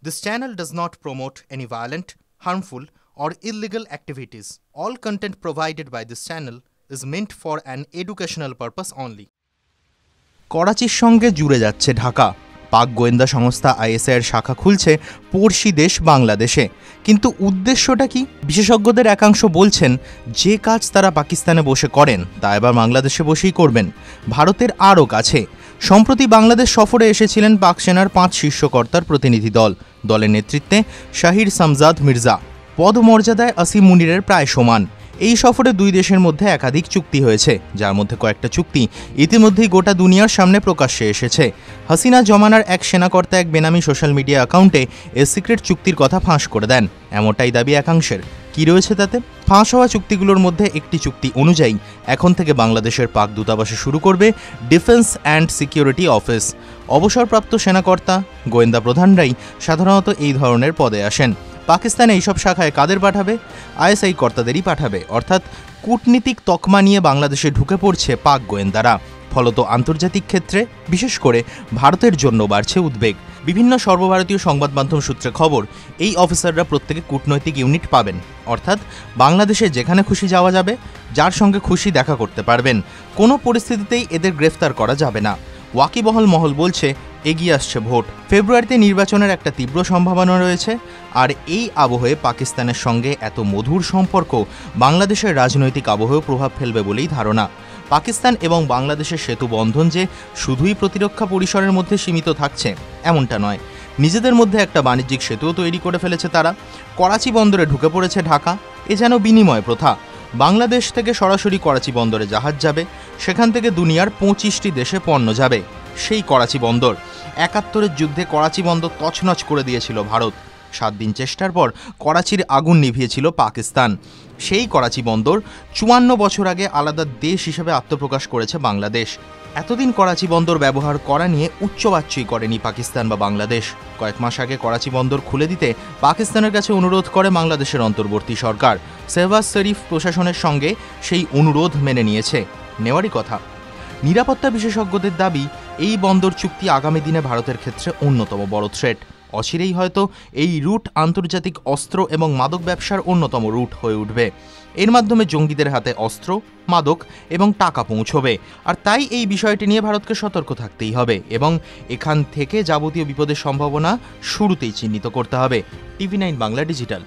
This channel does not promote any violent, harmful, or illegal activities. All content provided by this channel is meant for an educational purpose only. করাচির সঙ্গে জুড়ে যাচ্ছে ঢাকা। পাক গোয়েন্দা সংস্থা আইএসআইয়ের শাখা খুলছে পড়শি দেশ বাংলাদেশে। কিন্তু উদ্দেশ্যটা কি? বিশেষজ্ঞদের একাংশ বলছেন, যে কাজ তারা পাকিস্তানে বসে করেন তা এবার বাংলাদেশে বসেই করবেন, ভারতের আরও কাছে। সম্প্রতি বাংলাদেশ সফরে এসেছিলেন পাক সেনার 5 শীর্ষকর্তার প্রতিনিধি দল। দলের নেতৃত্বে শাহির শামজাদ মির্জা, পদমর্যাদায় আসিম মুনিরের প্রায় সমান। এই সফরে দুই দেশের মধ্যে একাধিক চুক্তি হয়েছে, যার মধ্যে কয়েকটা চুক্তি ইতিমধ্যেই গোটা দুনিয়ার সামনে প্রকাশ্যে এসেছে। হাসিনা জমানার এক সেনাকর্তা এক বেনামি সোশ্যাল মিডিয়া অ্যাকাউন্টে এ সিক্রেট চুক্তির কথা ফাঁস করে দেন, এমনটাই দাবি একাংশের। কী রয়েছে তাতে? ফাঁস হওয়া চুক্তিগুলোর মধ্যে একটি চুক্তি অনুযায়ী এখন থেকে বাংলাদেশের পাক দূতাবাসে শুরু করবে ডিফেন্স অ্যান্ড সিকিউরিটি অফিস। অবসরপ্রাপ্ত সেনাকর্তা, গোয়েন্দা প্রধানরাই সাধারণত এই ধরনের পদে আসেন। পাকিস্তানে এইসব শাখায় কাদের পাঠাবে? আইএসআই কর্তাদেরই পাঠাবে, অর্থাৎ কূটনীতিক তকমা নিয়ে বাংলাদেশে ঢুকে পড়ছে পাক গোয়েন্দারা। ফলত আন্তর্জাতিক ক্ষেত্রে, বিশেষ করে ভারতের জন্য বাড়ছে উদ্বেগ। বিভিন্ন সর্বভারতীয় সংবাদ মাধ্যম সূত্রে খবর, এই অফিসাররা প্রত্যেকে কূটনৈতিক ইউনিট পাবেন, অর্থাৎ বাংলাদেশে যেখানে খুশি যাওয়া যাবে, যার সঙ্গে খুশি দেখা করতে পারবেন। কোনো পরিস্থিতিতেই এদের গ্রেফতার করা যাবে না। ওয়াকিবহল মহল বলছে, এগিয়ে আসছে ভোট, ফেব্রুয়ারিতে নির্বাচনের একটা তীব্র সম্ভাবনা রয়েছে। আর এই আবহে পাকিস্তানের সঙ্গে এত মধুর সম্পর্ক বাংলাদেশের রাজনৈতিক আবহেও প্রভাব ফেলবে বলেই ধারণা। পাকিস্তান এবং বাংলাদেশের সেতু বন্ধন যে শুধুই প্রতিরক্ষা পরিসরের মধ্যে সীমিত থাকছে এমনটা নয়, নিজেদের মধ্যে একটা বাণিজ্যিক সেতুও তৈরি করে ফেলেছে তারা। করাচি বন্দরে ঢুকে পড়েছে ঢাকা, এ যেন বিনিময় প্রথা। বাংলাদেশ থেকে সরাসরি করাচি বন্দরে জাহাজ যাবে, সেখান থেকে দুনিয়ার 25টি দেশে পণ্য যাবে। সেই করাচি বন্দর 71-এর যুদ্ধে করাচি বন্দর তছনছ করে দিয়েছিল ভারত। 7 দিন চেষ্টার পর করাচির আগুন নিভিয়েছিল পাকিস্তান। সেই করাচি বন্দর 54 বছর আগে আলাদা দেশ হিসেবে আত্মপ্রকাশ করেছে বাংলাদেশ। এতদিন করাচি বন্দর ব্যবহার করা নিয়ে উচ্চবাচ্যই করেনি পাকিস্তান বা বাংলাদেশ। কয়েক মাস আগে করাচি বন্দর খুলে দিতে পাকিস্তানের কাছে অনুরোধ করে বাংলাদেশের অন্তর্বর্তী সরকার। শেহবাজ শরীফ প্রশাসনের সঙ্গে সেই অনুরোধ মেনে নিয়েছে, নেওয়ারই কথা। নিরাপত্তা বিশেষজ্ঞদের দাবি, এই বন্দর চুক্তি আগামী দিনে ভারতের ক্ষেত্রে অন্যতম বড় থ্রেট। অচিরেই হয়তো এই রুট আন্তর্জাতিক অস্ত্র এবং মাদক ব্যবসার অন্যতম রুট হয়ে উঠবে। এর মাধ্যমে জঙ্গিদের হাতে অস্ত্র, মাদক এবং টাকা পৌঁছবে। আর তাই এই বিষয়টি নিয়ে ভারতকে সতর্ক থাকতেই হবে এবং এখান থেকে যাবতীয় বিপদের সম্ভাবনা শুরুতেই চিহ্নিত করতে হবে। TV9 Bangla digital.